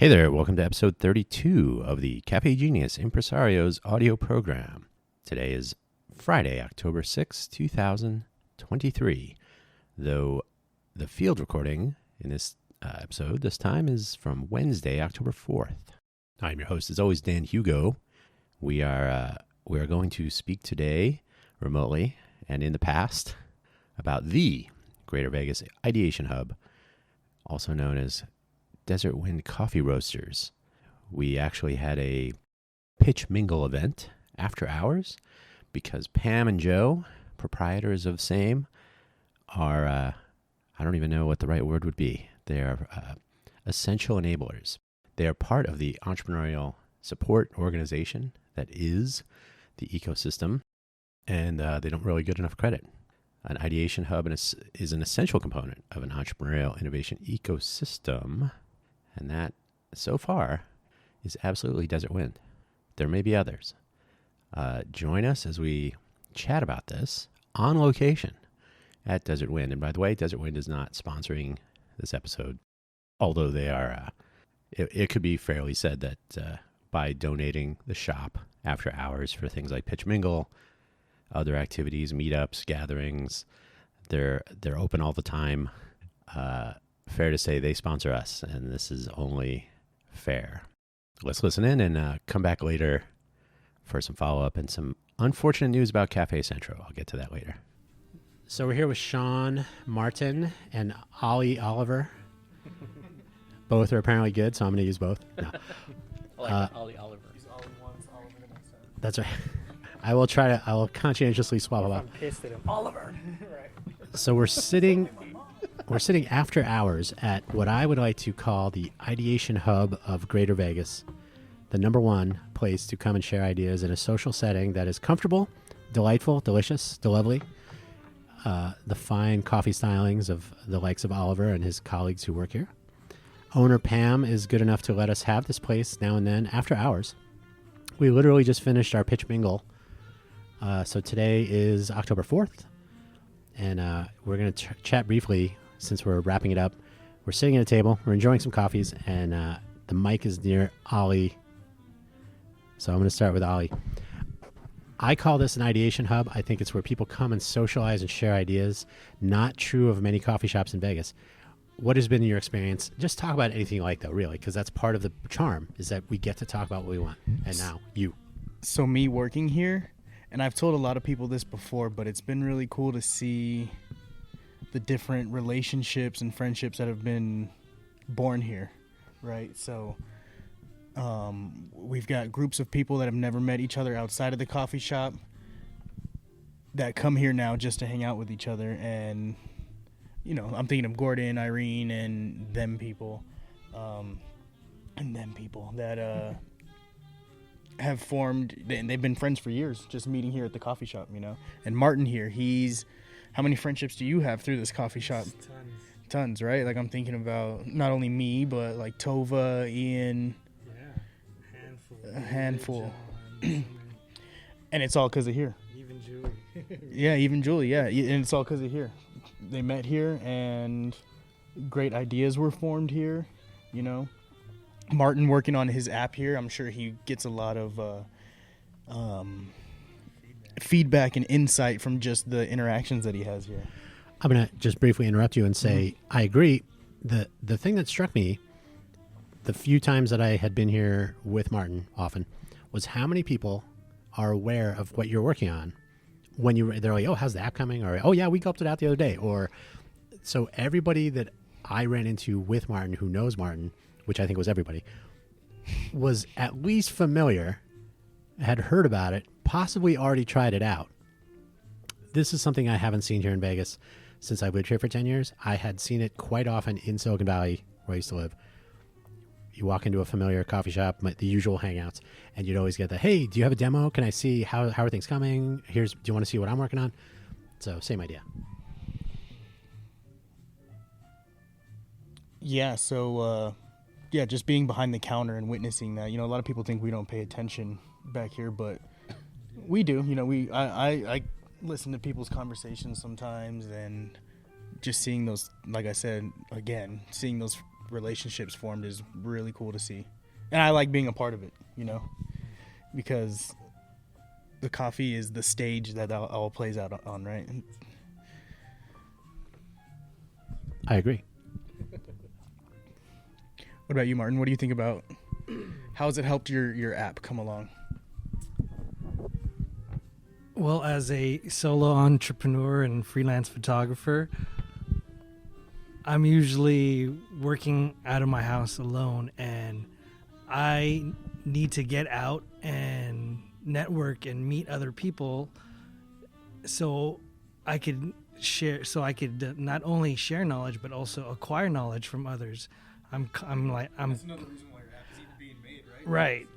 Hey there, welcome to episode 32 of the Cafe Genius Impresarios audio program. Today is Friday, October 6, 2023, though the field recording in this episode this time is from Wednesday, October 4th. I'm your host, as always, Dan Hugo. We are going to speak today remotely and in the past about the Greater Vegas Ideation Hub, also known as Desert Wind Coffee Roasters. We actually had a pitch mingle event after hours because Pam and Joe, proprietors of same, are, I don't even know what the right word would be. They are essential enablers. They are part of the entrepreneurial support organization that is the ecosystem, and they don't really get enough credit. An ideation hub is an essential component of an entrepreneurial innovation ecosystem. And that, so far, is absolutely Desert Wind. There may be others. Join us as we chat about this on location at Desert Wind. And by the way, Desert Wind is not sponsoring this episode, although they are. It could be fairly said that by donating the shop after hours for things like Pitch Mingle, other activities, meetups, gatherings, they're open all the time. Fair to say they sponsor us, and this is only fair. Let's listen in and come back later for some follow-up and some unfortunate news about Cafe Centro. I'll get to that later. So we're here with Sean Martin and Ollie Oliver. Both are apparently good, so I'm going to use both. No. I like Ollie Oliver. He's Ollie once, Oliver the next time. That's right. I will conscientiously swap them up. I'm pissed at him. Oliver! Right. So we're sitting after hours at what I would like to call the Ideation Hub of Greater Vegas, the number one place to come and share ideas in a social setting that is comfortable, delightful, delicious, lovely. The fine coffee stylings of the likes of Oliver and his colleagues who work here. Owner Pam is good enough to let us have this place now and then after hours. We literally just finished our pitch mingle. So today is October 4th, and we're going to chat briefly. Since we're wrapping it up, we're sitting at a table, we're enjoying some coffees, and the mic is near Ollie. So I'm going to start with Ollie. I call this an ideation hub. I think it's where people come and socialize and share ideas. Not true of many coffee shops in Vegas. What has been your experience? Just talk about anything you like, though, really, because that's part of the charm, is that we get to talk about what we want. And now, you. So me working here, and I've told a lot of people this before, but it's been really cool to see the different relationships and friendships that have been born here, right? So we've got groups of people that have never met each other outside of the coffee shop that come here now just to hang out with each other. And, you know, I'm thinking of Gordon, Irene, and them people that have formed, and they've been friends for years, just meeting here at the coffee shop, you know. And Martin here, how many friendships do you have through this coffee shop? Tons, right? Like, I'm thinking about not only me, but like Tova, Ian. Yeah, a handful. And it's all because of here. Even Julie. Yeah, even Julie, yeah. And it's all because of here. They met here, and great ideas were formed here, you know. Martin working on his app here, I'm sure he gets a lot of feedback and insight from just the interactions that he has here. I'm going to just briefly interrupt you and say, I agree. The thing that struck me, the few times that I had been here with Martin often, was how many people are aware of what you're working on. When they're like, oh, how's the app coming? Or, oh, yeah, we scoped it out the other day. Or, so everybody that I ran into with Martin who knows Martin, which I think was everybody, was at least familiar, had heard about it, possibly already tried it out. This is something I haven't seen here in Vegas since I've lived here for 10 years. I had seen it quite often in Silicon Valley, where I used to live. You walk into a familiar coffee shop, the usual hangouts, and you'd always get the, hey, do you have a demo? Can I see how are things coming? Do you want to see what I'm working on? So same idea. Yeah, so just being behind the counter and witnessing that. You know, a lot of people think we don't pay attention back here, but we do. You know, I listen to people's conversations sometimes, and just seeing those, like I said, again, seeing those relationships formed is really cool to see. And I like being a part of it, because the coffee is the stage that all plays out on, right? I agree. What about you, Martin? What do you think about how has it helped your app come along? Well, as a solo entrepreneur and freelance photographer, I'm usually working out of my house alone, and I need to get out and network and meet other people so I could not only share knowledge but also acquire knowledge from others. That's another reason why your app is even being made, right? Right.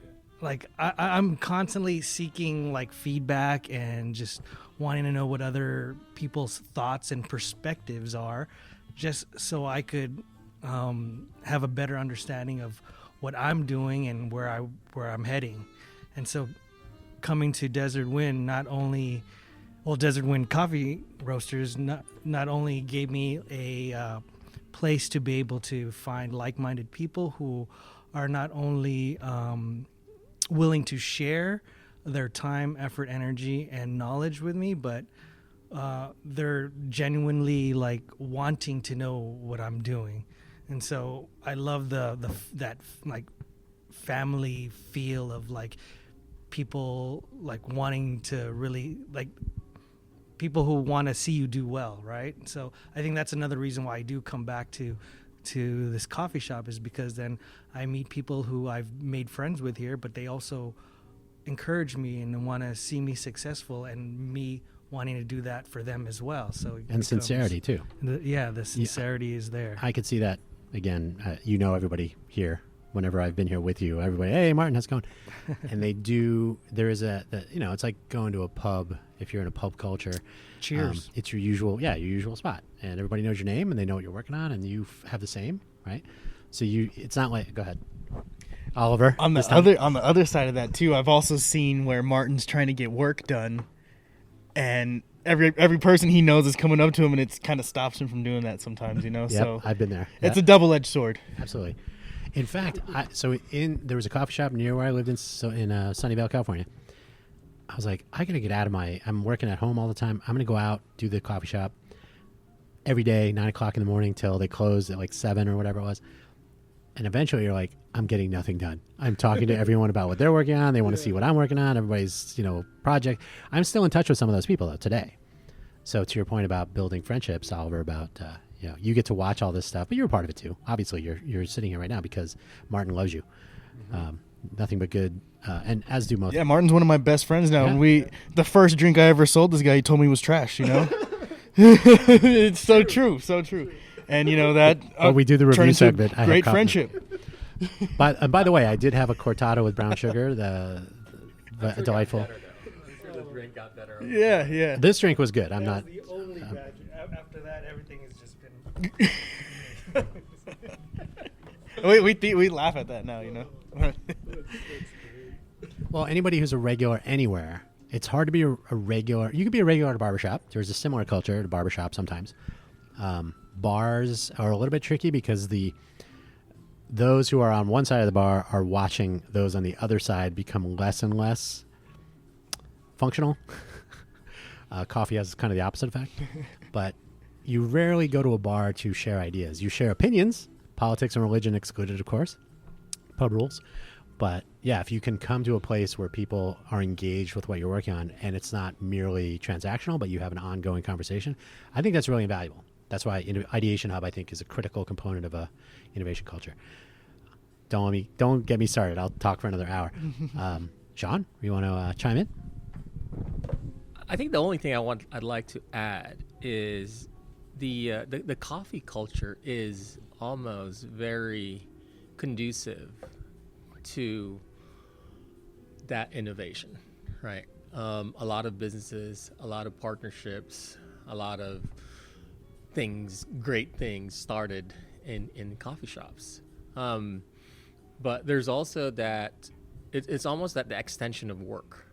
Like I'm constantly seeking like feedback and just wanting to know what other people's thoughts and perspectives are, just so I could have a better understanding of what I'm doing and where I'm heading. And so coming to Desert Wind, Desert Wind Coffee Roasters not only gave me a place to be able to find like-minded people who are not only willing to share their time, effort, energy, and knowledge with me, but they're genuinely like wanting to know what I'm doing. And so I love that like family feel of like people like wanting to really like people who want to see you do well, right? So I think that's another reason why I do come back to this coffee shop, is because then I meet people who I've made friends with here, but they also encourage me and want to see me successful, and me wanting to do that for them as well. So Sincerity too. The sincerity is there. I could see that again. Everybody here. Whenever I've been here with you, everybody, hey, Martin, how's it going? And there is it's like going to a pub. If you're in a pub culture, Cheers. It's your usual spot, and everybody knows your name and they know what you're working on, and you have the same, right? So it's not like, go ahead, Oliver. On the other side of that too, I've also seen where Martin's trying to get work done, and every person he knows is coming up to him, and it kind of stops him from doing that sometimes, Yep, so I've been there. It's a double-edged sword. Absolutely. In fact, there was a coffee shop near where I lived in Sunnyvale, California. I was like, I gotta get out of I'm working at home all the time. I'm gonna go out, do the coffee shop every day, 9 o'clock in the morning till they close at like 7 or whatever it was. And eventually you're like, I'm getting nothing done. I'm talking to everyone about what they're working on. They want to see what I'm working on. Everybody's, project. I'm still in touch with some of those people though today. So to your point about building friendships, Oliver, about, you get to watch all this stuff, but you're a part of it too. Obviously you're sitting here right now because Martin loves you. Nothing but good. And as do most. Yeah, Martin's one of my best friends now. Yeah. And the first drink I ever sold this guy, he told me was trash, It's so true. And that. But we do the review segment. Great friendship. By the way, I did have a cortado with brown sugar. The delightful. The drink got better. Yeah. This drink was good. I'm not. The only batch. After that, everything has just been. we laugh at that now, Well, anybody who's a regular anywhere, it's hard to be a regular. You could be a regular at a barbershop. There's a similar culture at a barbershop sometimes. Bars are a little bit tricky because those who are on one side of the bar are watching those on the other side become less and less functional. Coffee has kind of the opposite effect. But you rarely go to a bar to share ideas. You share opinions, politics and religion excluded, of course, pub rules. But yeah, if you can come to a place where people are engaged with what you're working on and it's not merely transactional, but you have an ongoing conversation, I think that's really invaluable. That's why Ideation Hub, I think, is a critical component of a innovation culture. Don't get me started. I'll talk for another hour. Sean, you want to chime in? I think the only thing I'd like to add is the coffee culture is almost very conducive to that innovation, right? A lot of businesses, a lot of partnerships, a lot of great things started in coffee shops. But there's also that it's almost that the extension of work.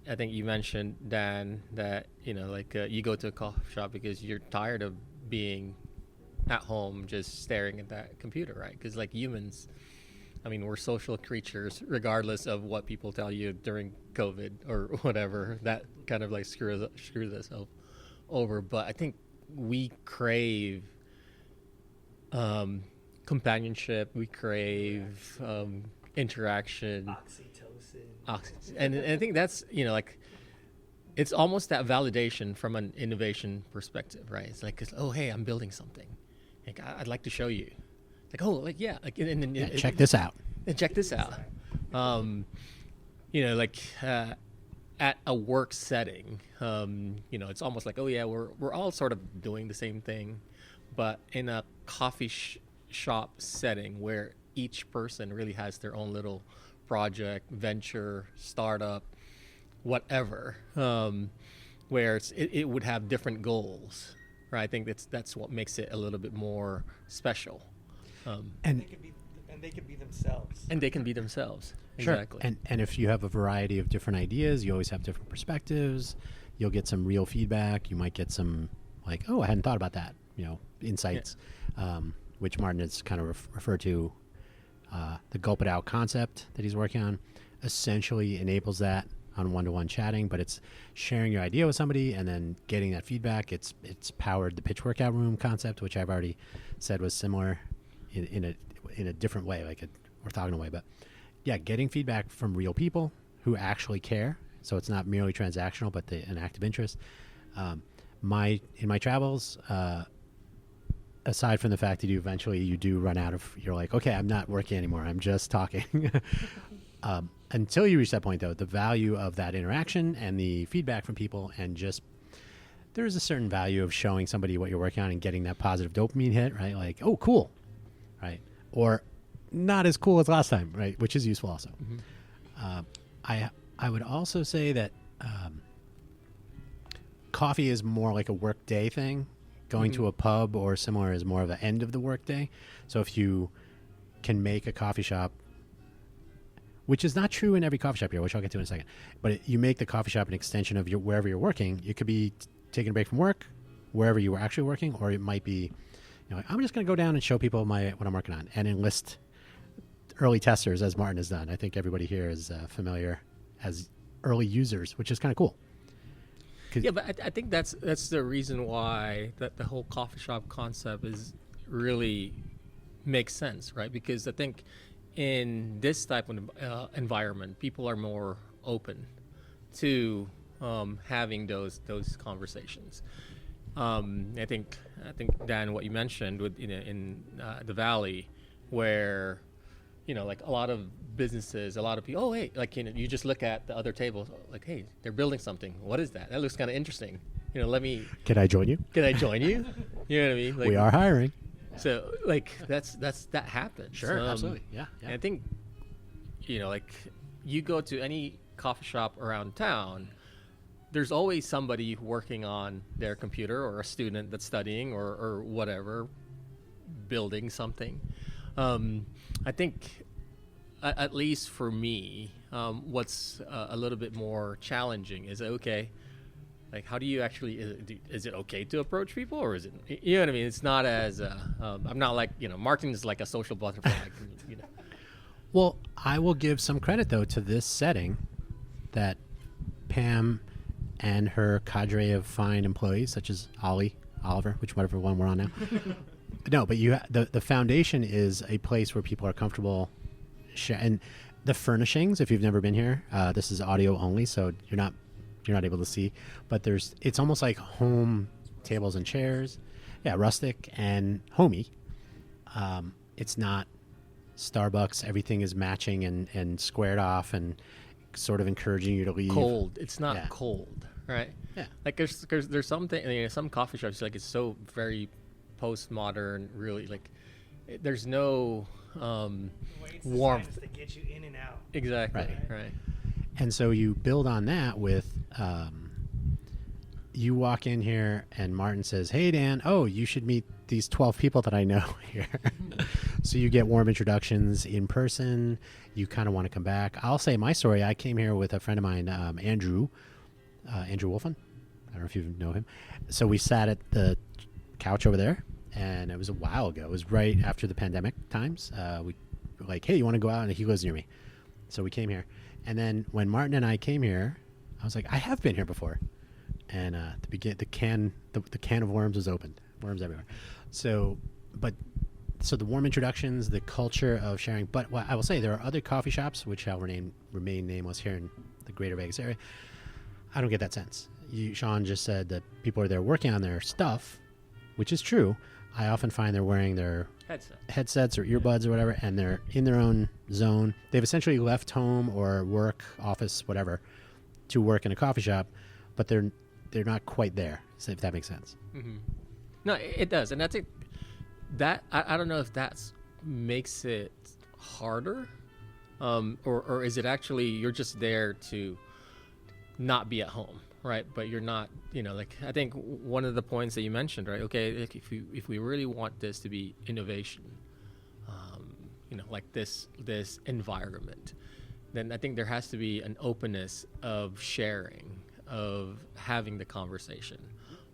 I think you mentioned, Dan, that you go to a coffee shop because you're tired of being at home just staring at that computer, right? Because like humans, I mean, we're social creatures, regardless of what people tell you during COVID or whatever. That kind of like screws us over. But I think we crave companionship. We crave interaction. Oxytocin. And I think that's, like, it's almost that validation from an innovation perspective, right? It's like, oh, hey, I'm building something. Like, I'd like to show you. Like, oh, like, yeah. Like, and check this out. And check this out. Like at a work setting, it's almost like, oh, yeah, we're all sort of doing the same thing. But in a coffee shop setting where each person really has their own little project, venture, startup, whatever, where it would have different goals, right? I think that's what makes it a little bit more special. And they can be themselves. And they can be themselves. Sure. Exactly. And if you have a variety of different ideas, you always have different perspectives. You'll get some real feedback. You might get some like, oh, I hadn't thought about that, insights, which Martin has kind of referred to. The gulp it out concept that he's working on essentially enables that on one-to-one chatting, but it's sharing your idea with somebody and then getting that feedback. It's powered the pitch workout room concept, which I've already said was similar in a different way, like orthogonal way. But yeah, getting feedback from real people who actually care. So it's not merely transactional, but an active interest. In my travels, aside from the fact that you do run out of, you're like, okay, I'm not working anymore. I'm just talking. Until you reach that point, though, the value of that interaction and the feedback from people, and just there's a certain value of showing somebody what you're working on and getting that positive dopamine hit, right? Like, oh, cool, right? Or not as cool as last time, right? Which is useful also. Mm-hmm. I would also say that coffee is more like a work day thing. Going to a pub or similar is more of an end of the work day. So if you can make a coffee shop, which is not true in every coffee shop here, which I'll get to in a second, but you make the coffee shop an extension of wherever you're working. You could be taking a break from work, wherever you were actually working, or it might be, like, I'm just going to go down and show people what I'm working on, and enlist early testers, as Martin has done. I think everybody here is familiar as early users, which is kind of cool. Yeah, but I think that's the reason why that the whole coffee shop concept is really makes sense, right? Because I think in this type of environment, people are more open to having those conversations. I think Dan, what you mentioned with in the Valley, where like a lot of businesses, a lot of people, oh, hey, like, you just look at the other tables, like, hey, they're building something. What is that? That looks kind of interesting. Can I join you? Can I join you? You know what I mean? Like, we are hiring. So, like, that happens. Sure, absolutely. Yeah. And I think, like, you go to any coffee shop around town, there's always somebody working on their computer, or a student that's studying, or whatever, building something. I think, at least for me, what's a little bit more challenging is, okay, like, how do you actually, is it okay to approach people, or is it, you know what I mean? It's not as, I'm not like, Martin is like a social butterfly. Well, I will give some credit, though, to this setting that Pam and her cadre of fine employees, such as Oliver, whatever one we're on now. No, but the foundation is a place where people are comfortable, and the furnishings. If you've never been here, this is audio only, so you're not able to see. But it's almost like home tables and chairs, rustic and homey. It's not Starbucks. Everything is matching and squared off and sort of encouraging you to leave. Cold. It's not cold, right? Yeah. Like there's something. Some coffee shops, like, it's so very postmodern, really, like, there's no warmth to get you in and out. Exactly. Right. And so you build on that with you walk in here and Martin says, hey, Dan, you should meet these 12 people that I know here. So you get warm introductions in person. You kind of want to come back. I'll say my story. I came here with a friend of mine, Andrew Wolfen. I don't know if you know him. So we sat at the couch over there, and it was a while ago. It was right after the pandemic times. We were like, hey, you want to go out? And he lives near me. So we came here. And then when Martin and I came here, I was like, I have been here before. And the can of worms was opened. Worms everywhere. So the warm introductions, the culture of sharing. But what I will say, there are other coffee shops, which shall remain nameless here in the greater Vegas area. I don't get that sense. Sean just said that people are there working on their stuff, which is true. I often find they're wearing their headsets or earbuds or whatever, and they're in their own zone. They've essentially left home or work, office, whatever, to work in a coffee shop, but they're not quite there, if that makes sense. Mm-hmm. No, it does. And I think that, I don't know if that makes it harder, or is it actually you're just there to not be at home, right? But you're not, like, I think one of the points that you mentioned, right? Okay, if we really want this to be innovation, like this environment, then I think there has to be an openness of sharing, of having the conversation,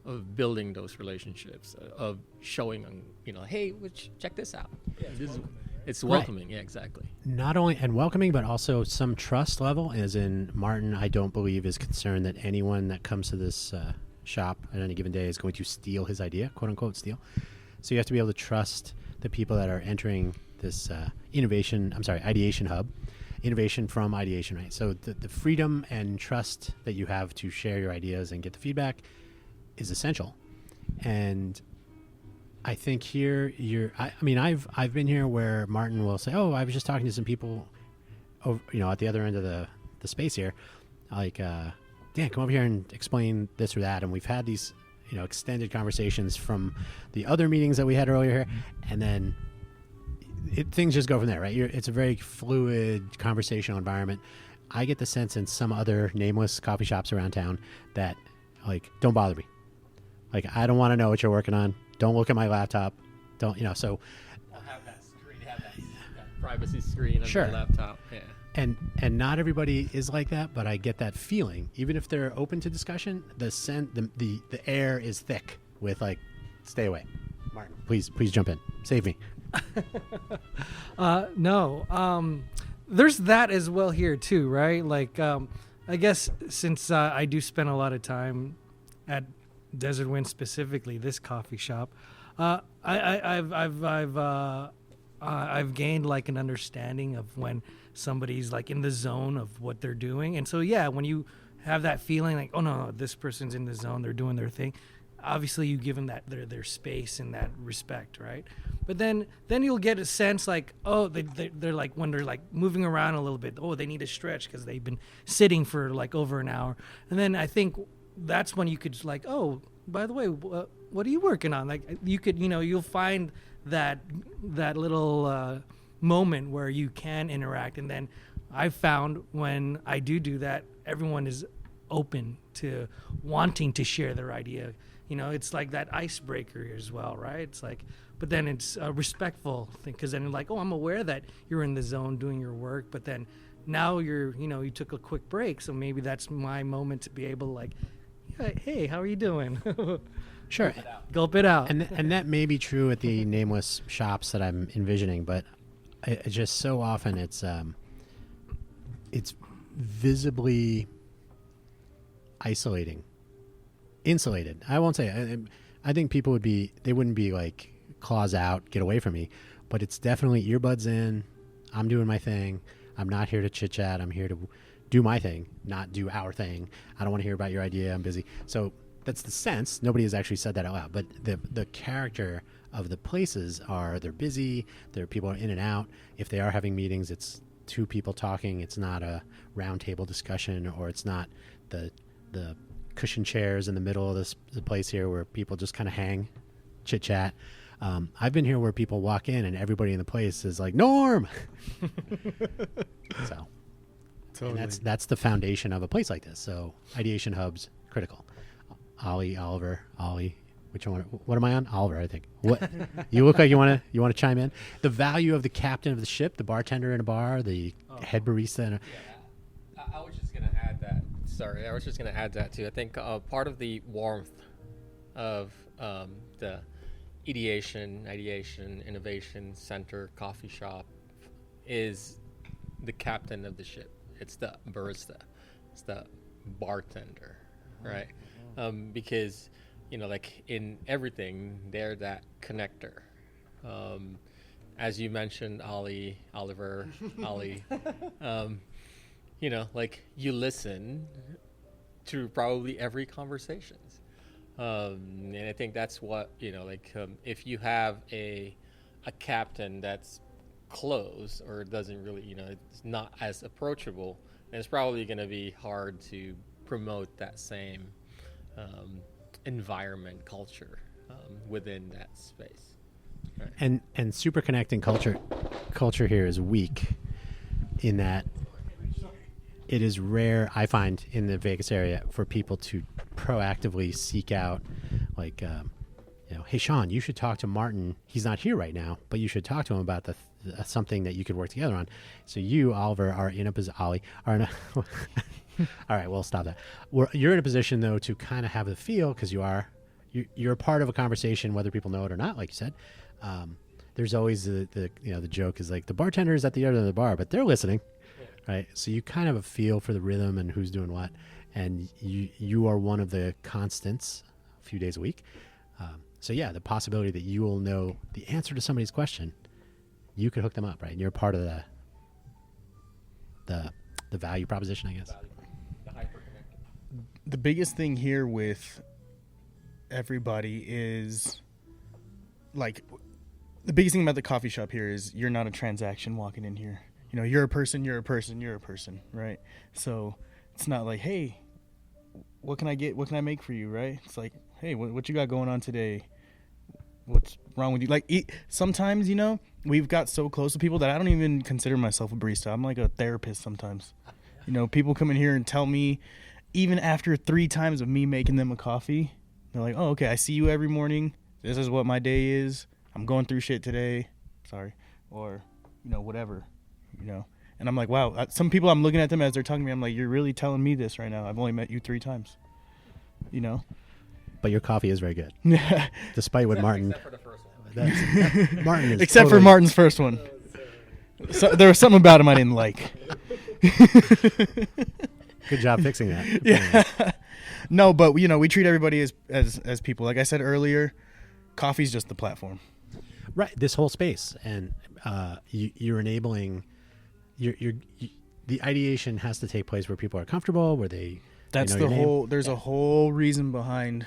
of building those relationships, of showing them, hey, check this out. Yeah, it's welcoming. Right. Yeah, exactly. Not only and welcoming, but also some trust level, as in Martin, I don't believe, is concerned that anyone that comes to this shop at any given day is going to steal his idea, quote unquote steal. So you have to be able to trust the people that are entering this Ideation Hub. Innovation from ideation, right? So the freedom and trust that you have to share your ideas and get the feedback is essential. And I think here I've been here where Martin will say, oh, I was just talking to some people over, at the other end of the space here, like, Dan, come over here and explain this or that. And we've had these, extended conversations from the other meetings that we had earlier here. And then things just go from there, right? It's a very fluid conversational environment. I get the sense in some other nameless coffee shops around town that, like, don't bother me. Like, I don't want to know what you're working on. Don't look at my laptop. Don't, so. I'll have that screen, that privacy screen on sure. the laptop. Yeah. And not everybody is like that, but I get that feeling. Even if they're open to discussion, the air is thick with, like, stay away. Martin, please jump in. Save me. No. There's that as well here too, right? Like, I guess since I do spend a lot of time at Desert Wind, specifically this coffee shop, I've gained like an understanding of when somebody's like in the zone of what they're doing, and so yeah, when you have that feeling like, oh no, this person's in the zone, they're doing their thing. Obviously, you give them that their space and that respect, right? But then you'll get a sense like, oh, they're like, when they're like moving around a little bit, oh, they need a stretch because they've been sitting for like over an hour. And then I think that's when you could like, oh, by the way, what are you working on? Like, you could, you'll find that little moment where you can interact. And then I've found when I do that, everyone is open to wanting to share their idea. It's like that icebreaker as well, right? It's like, but then it's a respectful thing, because then you're like, oh, I'm aware that you're in the zone doing your work, but then now you took a quick break, so maybe that's my moment to be able to like, hey, how are you doing? Sure. Gulp it out. And that may be true at the nameless shops that I'm envisioning, but I just so often it's visibly insulated. I won't say. I think people wouldn't be like claws out, get away from me, but it's definitely earbuds in. I'm doing my thing. I'm not here to chit chat. I'm here to do my thing, not do our thing. I don't want to hear about your idea. I'm busy. So that's the sense. Nobody has actually said that out loud, but the character of the places they're busy. People are in and out. If they are having meetings, it's two people talking. It's not a round table discussion, or it's not the cushion chairs in the middle of the place here where people just kind of hang, chit chat. I've been here where people walk in and everybody in the place is like, Norm. So totally. And that's the foundation of a place like this. So Ideation Hubs, critical. Ollie, which one? What am I on? Oliver, I think. What? You look like you want to chime in. The value of the captain of the ship, the bartender in a bar, the head barista. I was just gonna add that. Sorry, I was just going to add that too. I think part of the warmth of the Ideation, Innovation Center coffee shop is the captain of the ship. It's the barista. It's the bartender, right? Because, like in everything, they're that connector. As you mentioned, Oliver, like you listen to probably every conversations. And I think that's what, if you have a captain that's closed or doesn't really, it's not as approachable, then it's probably going to be hard to promote that same environment, culture within that space. Right. And super connecting culture here is weak in that it is rare, I find, in the Vegas area for people to proactively seek out, like, hey, Sean, you should talk to Martin. He's not here right now, but you should talk to him about something that you could work together on. So you, Oliver, are in a position. Ollie are in a. All right, we'll stop that. You're in a position though to kind of have the feel, because you're a part of a conversation, whether people know it or not. Like you said, there's always the joke is like the bartender is at the other end of the bar, but they're listening. Right, so you kind of have a feel for the rhythm and who's doing what, and you are one of the constants a few days a week. So yeah, the possibility that you will know the answer to somebody's question, you could hook them up, right? And you're part of the value proposition, I guess. The biggest thing here with everybody is, like, the biggest thing about the coffee shop here is you're not a transaction walking in here. You're a person, right? So it's not like, hey, what can I make for you, right? It's like, hey, what you got going on today? What's wrong with you? Like, sometimes, we've got so close to people that I don't even consider myself a barista. I'm like a therapist sometimes. People come in here and tell me, even after 3 times of me making them a coffee, they're like, oh, okay, I see you every morning. This is what my day is. I'm going through shit today. Sorry. Or, whatever. And I'm like, wow, some people, I'm looking at them as they're talking to me, I'm like, you're really telling me this right now? I've only met you 3 times, But your coffee is very good. Despite what Martin. Except for the first one. Martin is except for Martin's first one. So, there was something about him I didn't like. Good job fixing that. Yeah. No, but, we treat everybody as people. Like I said earlier, coffee's just the platform. Right. This whole space. And you're enabling... the ideation has to take place where people are comfortable, where they that's the whole name. There's a whole reason behind,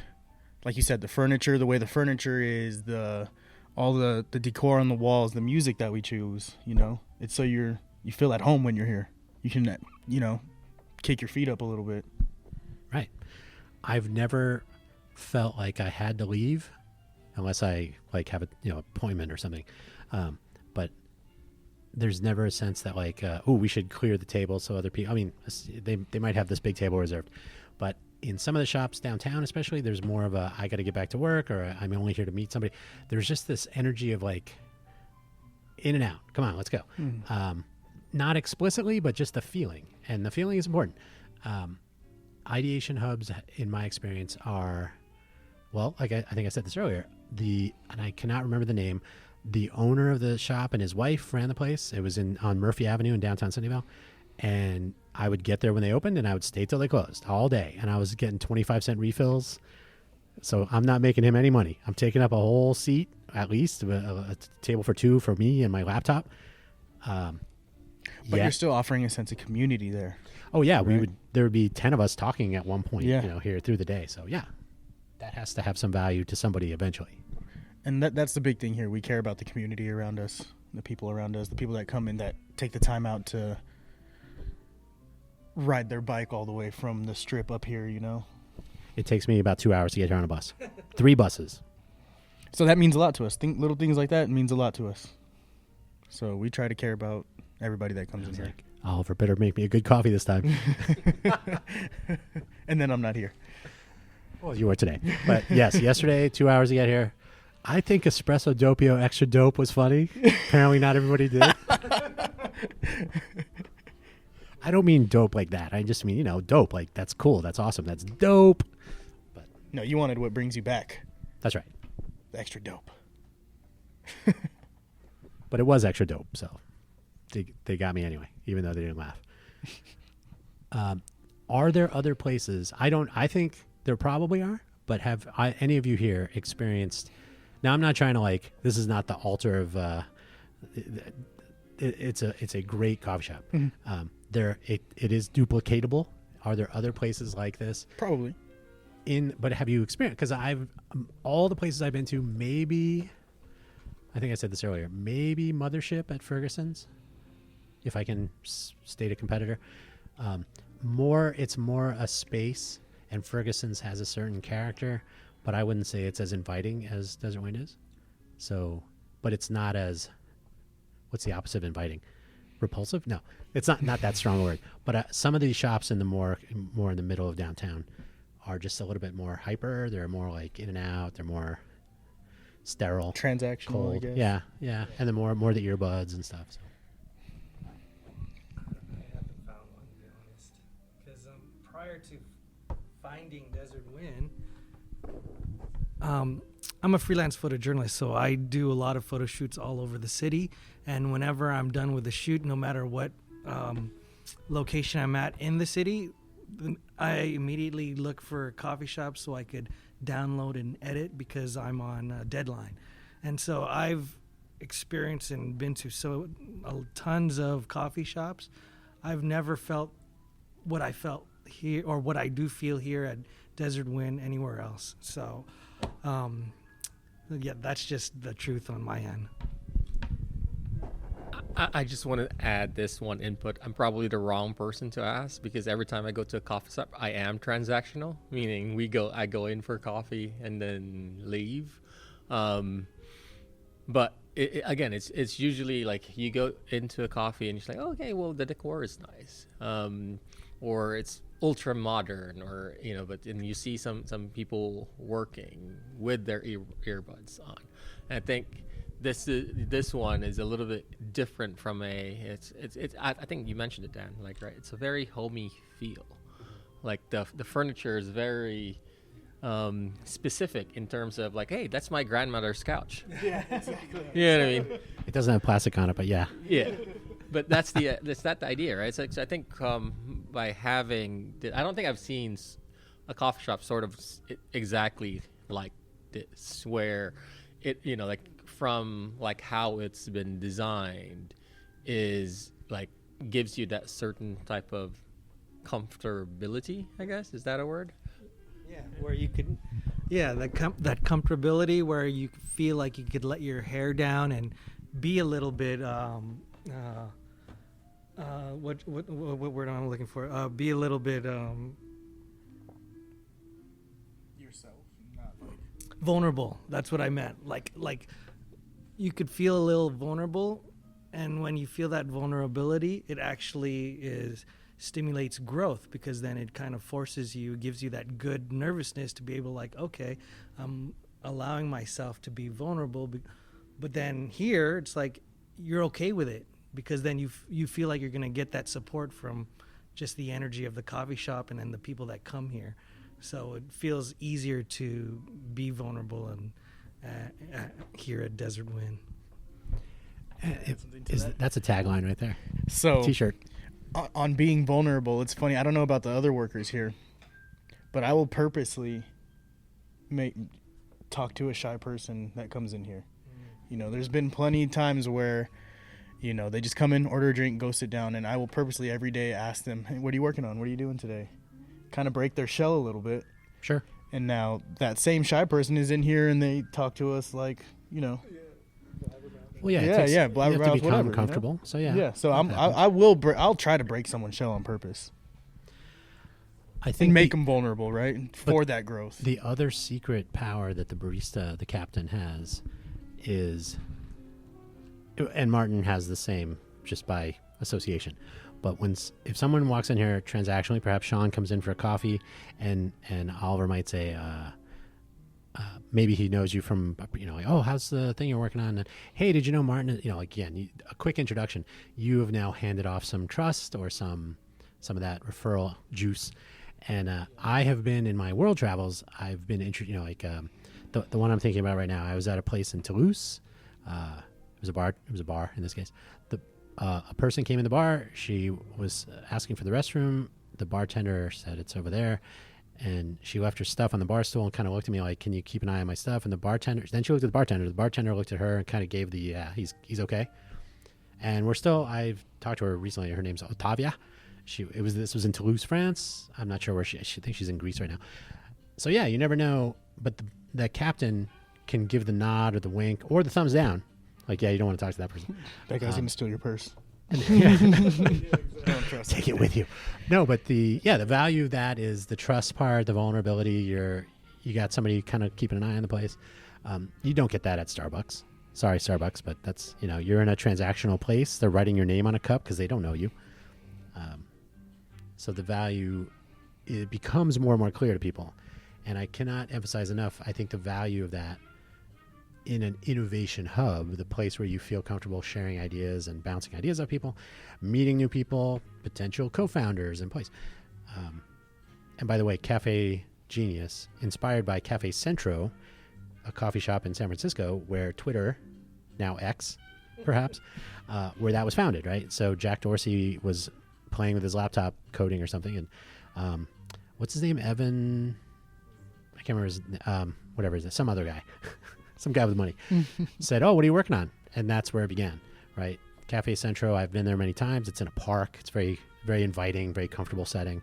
like you said, the furniture, the way the furniture is, all the decor on the walls, the music that we choose. It's so you feel at home when you're here. You can kick your feet up a little bit. Right. I've never felt like I had to leave unless I have a appointment or something. But there's never a sense that we should clear the table so other people. I mean, they might have this big table reserved, but in some of the shops downtown, especially, there's more of a I got to get back to work, or I'm only here to meet somebody. There's just this energy of in and out. Come on, let's go. Not explicitly, but just the feeling, and the feeling is important. Ideation hubs, in my experience, are like I think I said this earlier. And I cannot remember the name. The owner of the shop and his wife ran the place. It was on Murphy Avenue in downtown Sunnyvale. And I would get there when they opened, and I would stay till they closed all day. And I was getting 25-cent refills. So I'm not making him any money. I'm taking up a whole seat, at least, a table for 2 for me and my laptop. But you're still offering a sense of community there. Oh, yeah. Right? There would be 10 of us talking at one point, yeah. Here through the day. So, yeah, that has to have some value to somebody eventually. And that's the big thing here. We care about the community around us, the people around us, the people that come in that take the time out to ride their bike all the way from the strip up here, It takes me about 2 hours to get here on a bus. 3 buses. So that means a lot to us. Little things like that means a lot to us. So we try to care about everybody that comes in here. Oliver better make me a good coffee this time. And then I'm not here. Well, you were today. But yes, yesterday, 2 hours to get here. I think espresso doppio extra dope was funny. Apparently not everybody did. I don't mean dope like that. I just mean, dope. Like, that's cool. That's awesome. That's dope. But no, you wanted what brings you back. That's right. The extra dope. But it was extra dope, so they got me anyway, even though they didn't laugh. Are there other places? I think there probably are, but have any of you here experienced? Now, I'm not trying to this is not the altar of. It's a great coffee shop. Mm-hmm. It is duplicatable. Are there other places like this? Probably. But have you experienced? Because all the places I've been to, maybe. I think I said this earlier. Maybe Mothership at Ferguson's, if I can state a competitor. It's more a space, and Ferguson's has a certain character, but I wouldn't say it's as inviting as Desert Wind is. So, but it's not as. What's the opposite of inviting? Repulsive? No, it's not that strong a word. But some of these shops in the more in the middle of downtown are just a little bit more hyper. They're more like in and out. They're more sterile, Transactional, cold. I guess. Yeah, and the more the earbuds and stuff. So. I haven't found one, to be honest. Because prior to finding Desert Wind, I'm a freelance photojournalist, so I do a lot of photo shoots all over the city. And whenever I'm done with the shoot, no matter what location I'm at in the city, I immediately look for a coffee shop so I could download and edit because I'm on a deadline. And so I've experienced and been to tons of coffee shops. I've never felt what I felt here, or what I do feel here at Desert Wind anywhere else. So, yeah, that's just the truth on my end. I just want to add this one input. I'm probably the wrong person to ask because every time I go to a coffee shop, I am transactional, meaning I go in for coffee and then leave. But again, it's usually like you go into a coffee and you're like, okay, well, the decor is nice, or it's ultra modern, or but then you see some people working with their earbuds on. And I think this one is a little bit different from I think you mentioned it, Dan. Right, it's a very homey feel. Like the furniture is very specific in terms of hey, that's my grandmother's couch. Yeah, exactly. You know what I mean? It doesn't have plastic on it, but yeah. Yeah, but that's the idea, right? So I think by having, I don't think I've seen a coffee shop sort of exactly like this, where it from how it's been designed is gives you that certain type of comfortability, I guess. Is that a word? Yeah, where you could, that comfortability where you feel like you could let your hair down and be a little bit what word am I looking for? Be a little bit Yourself, not vulnerable. That's what I meant. Like you could feel a little vulnerable, and when you feel that vulnerability, it actually stimulates growth, because then it kind of forces you, gives you that good nervousness to be able okay, I'm allowing myself to be vulnerable. But then here, it's you're okay with it, because then you feel like you're going to get that support from just the energy of the coffee shop and then the people that come here. So it feels easier to be vulnerable and here at Desert Wind. That's a tagline right there. So T-shirt. On being vulnerable, it's funny. I don't know about the other workers here, but I will purposely talk to a shy person that comes in here. There's been plenty of times where, they just come in, order a drink, go sit down, and I will purposely every day ask them, hey, what are you working on? What are you doing today? Kind of break their shell a little bit. Sure. And now that same shy person is in here and they talk to us Well, yeah. blabbermouth, you have to become whatever, comfortable. So yeah. Yeah. So I'll try to break someone's shell on purpose. I think And make them vulnerable, right? For that growth. The other secret power that the barista, the captain, has is, and Martin has the same just by association, but if someone walks in here transactionally, perhaps Sean comes in for a coffee, and Oliver might say, maybe he knows you from, oh, how's the thing you're working on? And, hey, did you know Martin? Again, a quick introduction. You have now handed off some trust or some of that referral juice. And I have been, in my world travels, I've been, the one I'm thinking about right now, I was at a place in Toulouse It was a bar in this case. A person came in the bar. She was asking for the restroom. The bartender said it's over there, and she left her stuff on the bar stool and kind of looked at me like, "Can you keep an eye on my stuff?" And then she looked at the bartender. The bartender looked at her and kind of gave the he's okay. And I've talked to her recently. Her name's Otavia. This was in Toulouse, France. I'm not sure where she thinks she's in Greece right now. So yeah, you never know. But the captain can give the nod or the wink or the thumbs down. Like, yeah, you don't want to talk to that person. That guy's going to steal your purse. Don't trust Take it with you. No, but the value of that is the trust part, the vulnerability. You got somebody kind of keeping an eye on the place. You don't get that at Starbucks. Sorry, Starbucks, but that's, you're in a transactional place. They're writing your name on a cup because they don't know you. So the value, it becomes more and more clear to people. And I cannot emphasize enough, I think the value of that in an innovation hub, the place where you feel comfortable sharing ideas and bouncing ideas off people, meeting new people, potential co-founders and place. And by the way, Cafe Genius, inspired by Cafe Centro, a coffee shop in San Francisco where Twitter, now X, perhaps, where that was founded, right? So Jack Dorsey was playing with his laptop coding or something. And what's his name? Evan, I can't remember his whatever his name, some other guy. Some guy with money said, "Oh, what are you working on?" And that's where it began, right? Cafe Centro, I've been there many times. It's in a park. It's very, very inviting, very comfortable setting.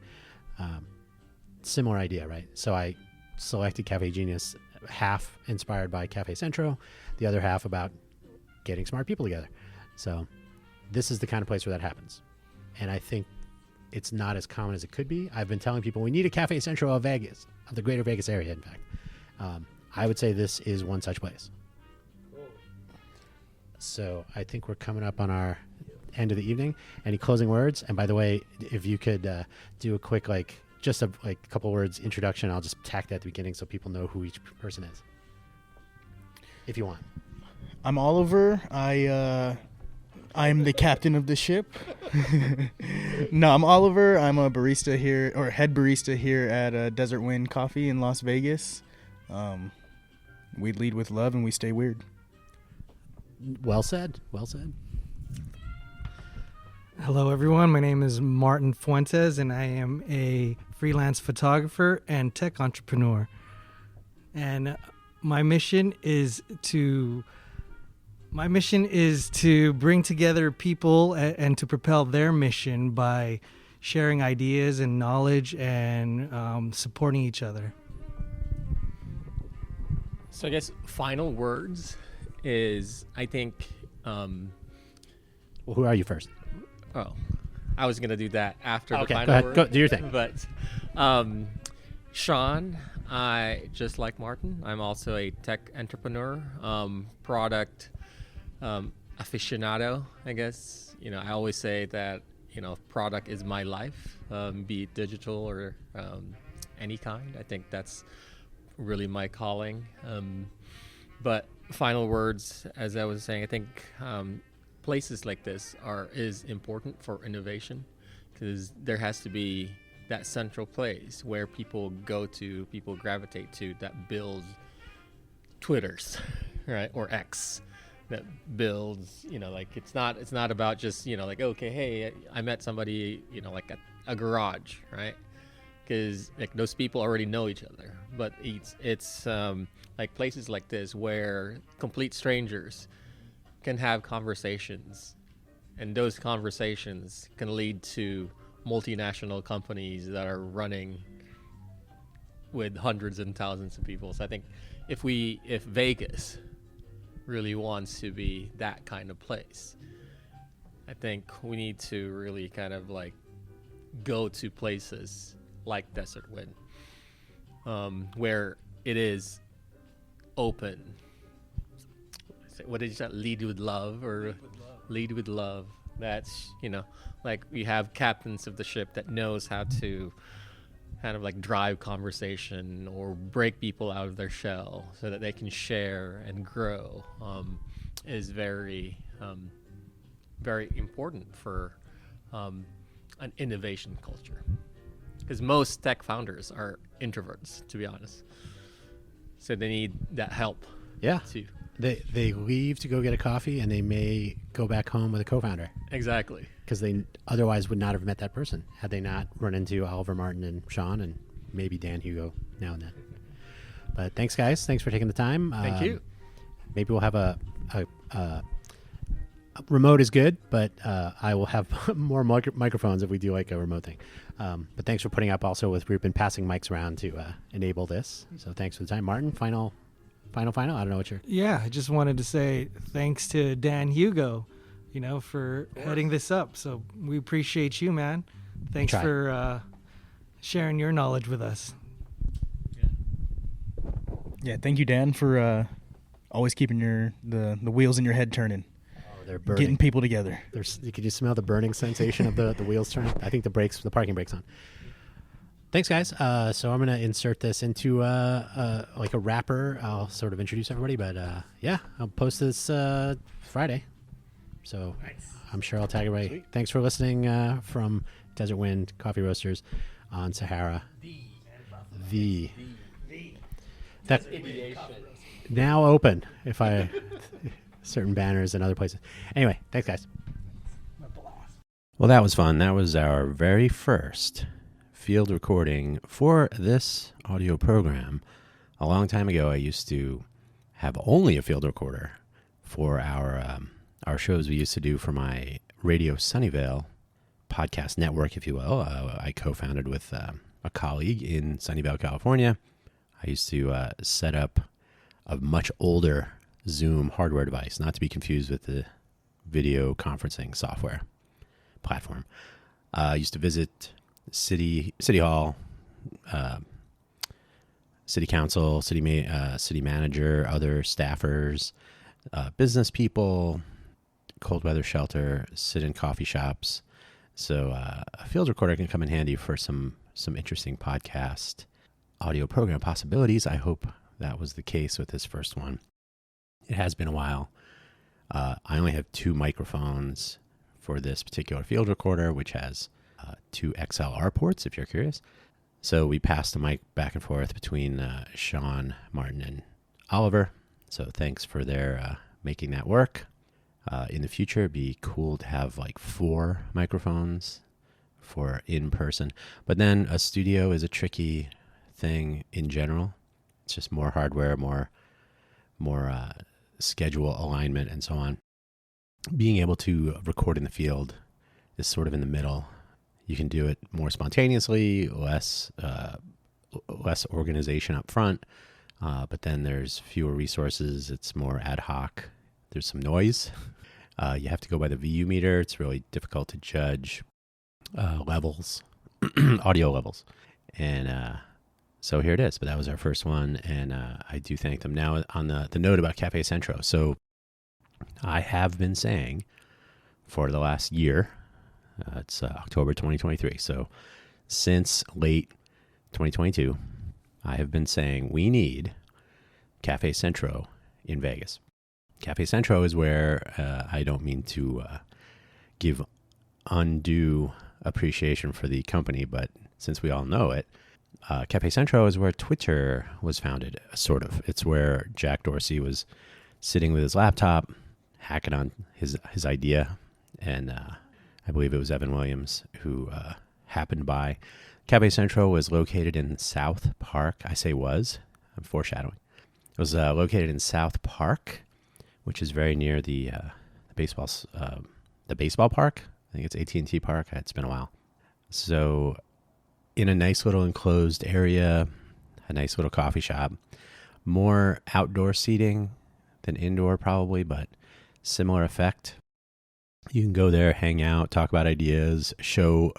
Similar idea, right? So I selected Cafe Genius, half inspired by Cafe Centro, the other half about getting smart people together. So this is the kind of place where that happens. And I think it's not as common as it could be. I've been telling people we need a Cafe Centro of Vegas, of the greater Vegas area, in fact. I would say this is one such place. So I think we're coming up on our end of the evening. Any closing words? And by the way, if you could do a quick, just a couple words introduction, I'll just tack that at the beginning so people know who each person is, if you want. I'm Oliver. I'm the captain of the ship. No, I'm Oliver. I'm a barista here, or head barista here at Desert Wind Coffee in Las Vegas. We lead with love and we stay weird. Well said. Well said. Hello, everyone. My name is Martin Fuentes, and I am a freelance photographer and tech entrepreneur. And my mission is to bring together people and to propel their mission by sharing ideas and knowledge and supporting each other. So I guess final words is, I think... well, who are you first? Oh, I was going to do that after the okay, final go ahead. word. Go, do your thing. But Sean, just like Martin, I'm also a tech entrepreneur, product aficionado, I guess. I always say that, product is my life, be it digital or any kind. I think that's really my calling. But final words, as I was saying, I think places like this is important for innovation, because there has to be that central place where people go to, people gravitate to, that builds Twitters, right, or X, that builds, it's not about just, okay, hey, I met somebody, at a garage, right? Because those people already know each other, but it's like places like this where complete strangers can have conversations, and those conversations can lead to multinational companies that are running with hundreds and thousands of people. So I think if Vegas really wants to be that kind of place, I think we need to really kind of go to places like Desert Wind, where it is open. What did you say? Lead with love, or lead with love. That's, we have captains of the ship that knows how to kind of drive conversation or break people out of their shell so that they can share and grow, is very, very important for an innovation culture. Because most tech founders are introverts, to be honest. So they need that help. Yeah. Too. they leave to go get a coffee, and they may go back home with a co-founder Exactly. because they otherwise would not have met that person had they not run into Oliver, Martin, and Sean, and maybe Dan, Hugo now and then. But thanks, guys. Thanks for taking the time. Thank you. Maybe we'll have a remote is good, but I will have more microphones if we do like a remote thing. But thanks for putting up also we've been passing mics around to enable this. So thanks for the time. Martin, final. I don't know what you're... Yeah, I just wanted to say thanks to Dan Hugo, for heading this up. So we appreciate you, man. Thanks for sharing your knowledge with us. Yeah, thank you, Dan, for always keeping the wheels in your head turning. They're burning. Getting people together. Could you smell the burning sensation of the wheels turning? I think the parking brake's on. Thanks, guys. So I'm going to insert this into like a wrapper. I'll sort of introduce everybody, but I'll post this Friday. So nice. I'm sure I'll tag everybody. Sweet. Thanks for listening from Desert Wind Coffee Roasters on Sahara. That's now open. If I certain banners and other places. Anyway, thanks, guys. Well, that was fun. That was our very first field recording for this audio program. A long time ago, I used to have only a field recorder for our shows we used to do for my Radio Sunnyvale podcast network, if you will. I co-founded with a colleague in Sunnyvale, California. I used to set up a much older Zoom hardware device, not to be confused with the video conferencing software platform. I used to visit City Hall, City Council, City Manager, other staffers, business people, cold weather shelter, sit in coffee shops. So a field recorder can come in handy for some interesting podcast audio program possibilities. I hope that was the case with this first one. It has been a while. I only have 2 microphones for this particular field recorder, which has 2 XLR ports, if you're curious. So we passed the mic back and forth between Sean, Martin, and Oliver. So thanks for their making that work. In the future, it'd be cool to have like 4 microphones for in person. But then a studio is a tricky thing in general. It's just more hardware, more schedule alignment, and so on. Being able to record in the field is sort of in the middle. You can do it more spontaneously, less organization up front, but then there's fewer resources. It's more ad hoc. There's some noise. You have to go by the VU meter. It's really difficult to judge levels, audio levels. And so here it is. But that was our first one, and I do thank them. Now on the note about Cafe Centro. So I have been saying for the last year, it's October 2023. So since late 2022, I have been saying we need Cafe Centro in Vegas. Cafe Centro is where I don't mean to give undue appreciation for the company, but since we all know it, Cafe Centro is where Twitter was founded, sort of. It's where Jack Dorsey was sitting with his laptop, hacking on his idea, and I believe it was Evan Williams who happened by. Cafe Centro was located in South Park. I say was. I'm foreshadowing. It was located in South Park, which is very near the baseball park. I think it's AT&T Park. It's been a while. So in a nice little enclosed area, a nice little coffee shop, more outdoor seating than indoor probably, but similar effect. You can go there, hang out, talk about ideas, show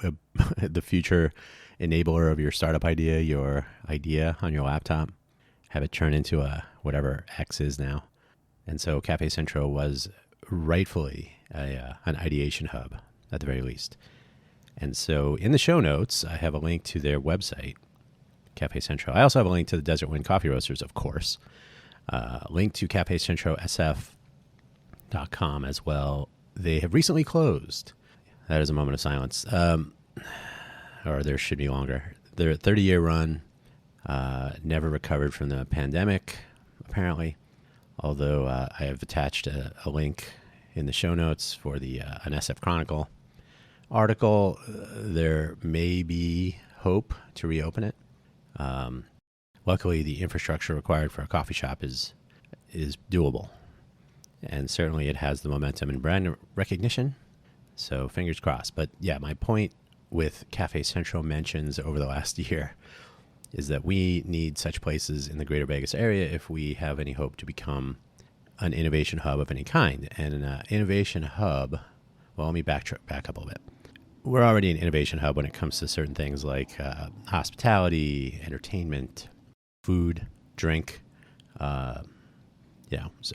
the future enabler of your startup idea, your idea on your laptop, have it turn into whatever X is now. And so Cafe Centro was rightfully an ideation hub at the very least. And so in the show notes, I have a link to their website, Cafe Centro. I also have a link to the Desert Wind Coffee Roasters, of course. Link to cafecentrosf.com as well. They have recently closed. That is a moment of silence. Or there should be longer. They're a 30-year run. Never recovered from the pandemic, apparently. although I have attached a link in the show notes for an SF Chronicle article. There may be hope to reopen it. Luckily, the infrastructure required for a coffee shop is doable, and certainly it has the momentum and brand recognition. So fingers crossed. But yeah, my point with Cafe Central mentions over the last year is that we need such places in the greater Vegas area if we have any hope to become an innovation hub of any kind. And an innovation hub, well, let me back up a little bit. We're already an innovation hub when it comes to certain things like hospitality, entertainment, food, drink. So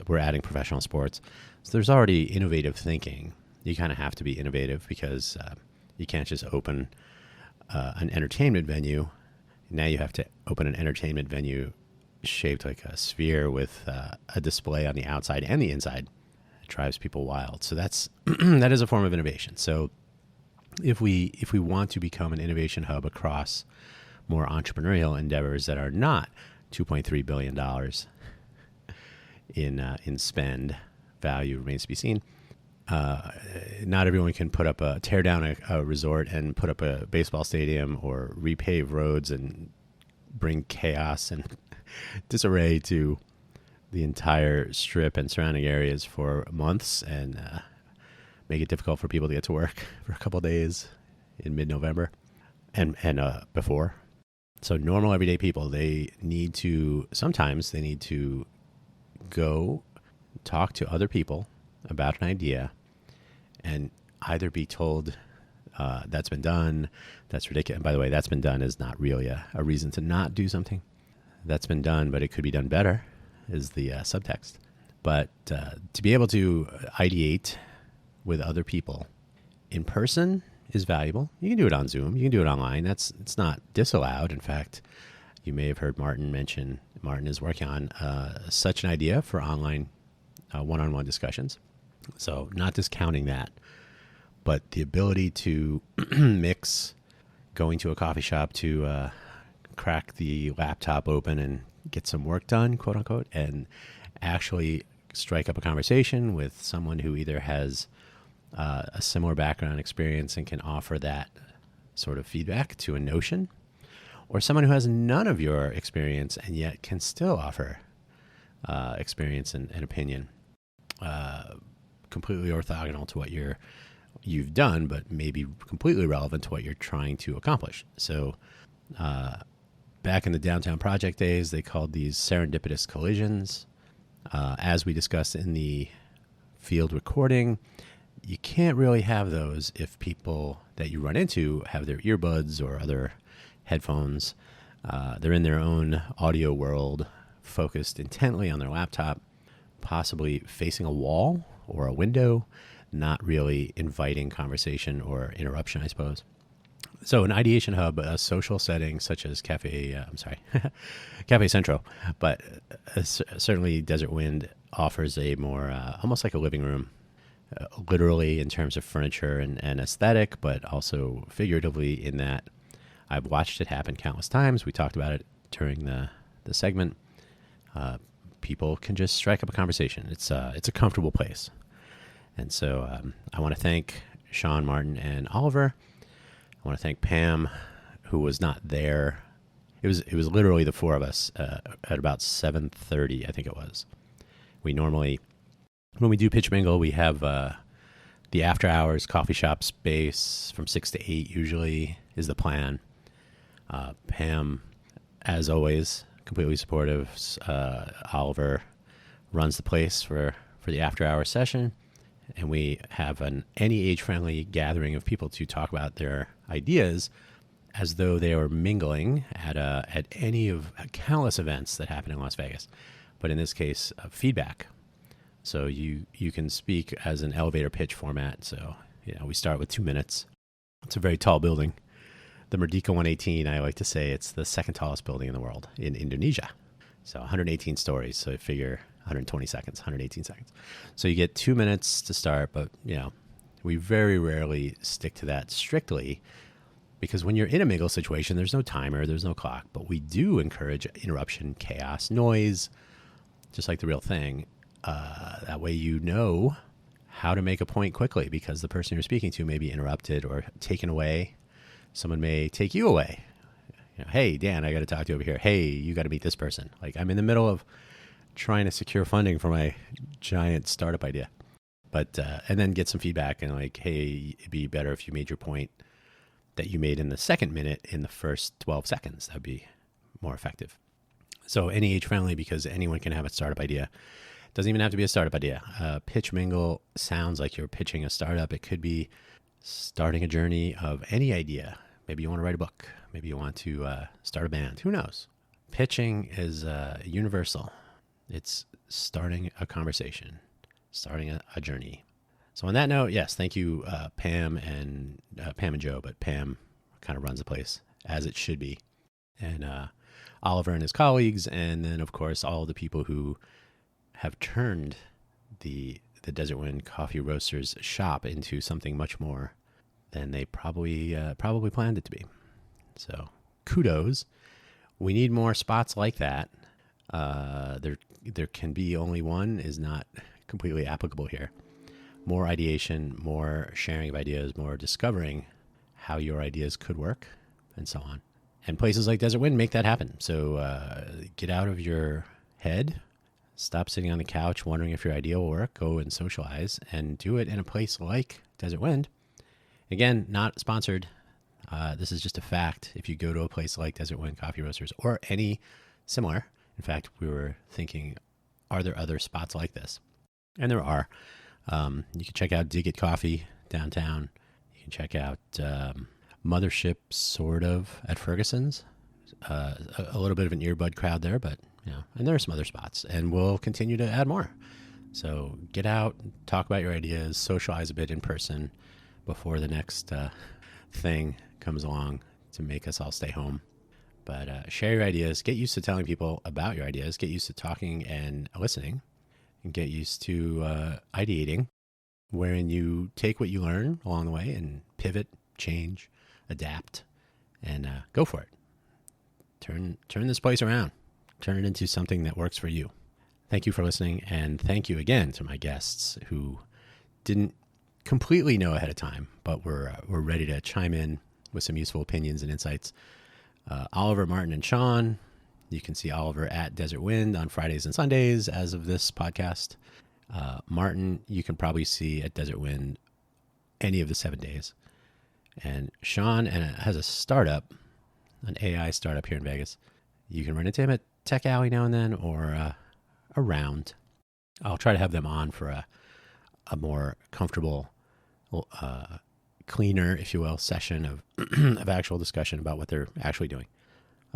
we're adding professional sports. So there's already innovative thinking. You kind of have to be innovative because you can't just open an entertainment venue. Now you have to open an entertainment venue shaped like a sphere with a display on the outside and the inside. It drives people wild. So that's that is a form of innovation. So if we want to become an innovation hub across more entrepreneurial endeavors that are not $2.3 billion in spend, value remains to be seen. Not everyone can tear down a resort and put up a baseball stadium or repave roads and bring chaos and disarray to the entire strip and surrounding areas for months and make it difficult for people to get to work for a couple of days in mid-November and before. So normal everyday people, sometimes they need to go talk to other people about an idea and either be told that's been done, that's ridiculous. And by the way, that's been done is not really a reason to not do something. That's been done, but it could be done better is the subtext. But to be able to ideate with other people in person is valuable. You can do it on Zoom. You can do it online. It's not disallowed. In fact, you may have heard Martin mention Martin is working on such an idea for online one-on-one discussions. So not discounting that, but the ability to mix going to a coffee shop to crack the laptop open and get some work done, quote unquote, and actually strike up a conversation with someone who either has a similar background experience and can offer that sort of feedback to a notion, or someone who has none of your experience and yet can still offer experience and opinion completely orthogonal to what you've done, but maybe completely relevant to what you're trying to accomplish. So back in the downtown project days, they called these serendipitous collisions. As we discussed in the field recording, you can't really have those if people that you run into have their earbuds or other headphones. They're in their own audio world, focused intently on their laptop, possibly facing a wall or a window, not really inviting conversation or interruption, I suppose. So an ideation hub, a social setting such as Cafe Central, but certainly Desert Wind offers a more, almost like a living room, literally in terms of furniture and aesthetic, but also figuratively in that I've watched it happen countless times. We talked about it during the segment. People can just strike up a conversation. It's a comfortable place. And so I want to thank Sean, Martin, and Oliver. I want to thank Pam, who was not there. It was literally the four of us at about 7:30, I think it was. We normally, when we do Pitch Mingle, we have the after hours coffee shop space from 6 to 8 usually is the plan. Pam, as always, completely supportive. Oliver runs the place for the after hours session. And we have any age-friendly gathering of people to talk about their ideas as though they were mingling at any of countless events that happen in Las Vegas. But in this case, feedback. So you can speak as an elevator pitch format. So we start with 2 minutes. It's a very tall building. The Merdeka 118, I like to say it's the second tallest building in the world in Indonesia. So 118 stories. So figure 120 seconds, 118 seconds. So you get 2 minutes to start, but we very rarely stick to that strictly because when you're in a mingle situation, there's no timer, there's no clock, but we do encourage interruption, chaos, noise, just like the real thing. That way you know how to make a point quickly, because the person you're speaking to may be interrupted or taken away. Someone may take you away. Hey, Dan, I got to talk to you over here. Hey, you got to meet this person. Like, I'm in the middle of trying to secure funding for my giant startup idea. But, and then get some feedback and like, hey, it'd be better if you made your point that you made in the second minute in the first 12 seconds. That'd be more effective. So NEH friendly, because anyone can have a startup idea. Doesn't even have to be a startup idea. Pitch mingle sounds like you're pitching a startup. It could be starting a journey of any idea. Maybe you want to write a book. Maybe you want to start a band. Who knows? Pitching is universal. It's starting a conversation, starting a journey. So on that note, yes, thank you, Pam and Joe, but Pam kind of runs the place as it should be. And Oliver and his colleagues, and then, of course, all the people who have turned the Desert Wind Coffee Roasters shop into something much more than they probably planned it to be. So kudos. We need more spots like that. There can be only one is not completely applicable here. More ideation, more sharing of ideas, more discovering how your ideas could work, and so on. And places like Desert Wind make that happen. So get out of your head. Stop sitting on the couch wondering if your idea will work. Go and socialize and do it in a place like Desert Wind. Again, not sponsored. This is just a fact. If you go to a place like Desert Wind Coffee Roasters or any similar, in fact, we were thinking, are there other spots like this? And there are. You can check out Dig It Coffee downtown. You can check out Mothership, sort of, at Ferguson's. A little bit of an earbud crowd there, but and there are some other spots, and we'll continue to add more. So get out, talk about your ideas, socialize a bit in person before the next thing comes along to make us all stay home. But share your ideas, get used to telling people about your ideas, get used to talking and listening, and get used to ideating, wherein you take what you learn along the way and pivot, change, adapt, and go for it. Turn this place around. Turn it into something that works for you. Thank you for listening, and thank you again to my guests who didn't completely know ahead of time, but were ready to chime in with some useful opinions and insights. Oliver, Martin, and Sean. You can see Oliver at Desert Wind on Fridays and Sundays as of this podcast. Martin, you can probably see at Desert Wind any of the 7 days. And Sean has a startup, an AI startup here in Vegas. You can run into him at Tech Alley now and then, or around. I'll try to have them on for a more comfortable, cleaner, if you will, session of of actual discussion about what they're actually doing.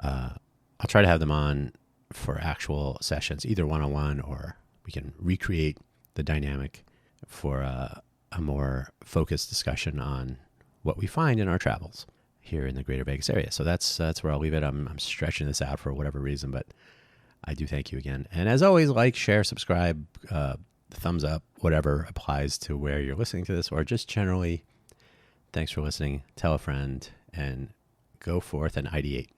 I'll try to have them on for actual sessions, either one-on-one, or we can recreate the dynamic for a more focused discussion on what we find in our travels here in the greater Vegas area. So that's where I'll leave it. I'm stretching this out for whatever reason, but I do thank you again. And as always, like, share, subscribe, thumbs up, whatever applies to where you're listening to this, or just generally, thanks for listening. Tell a friend and go forth and ideate.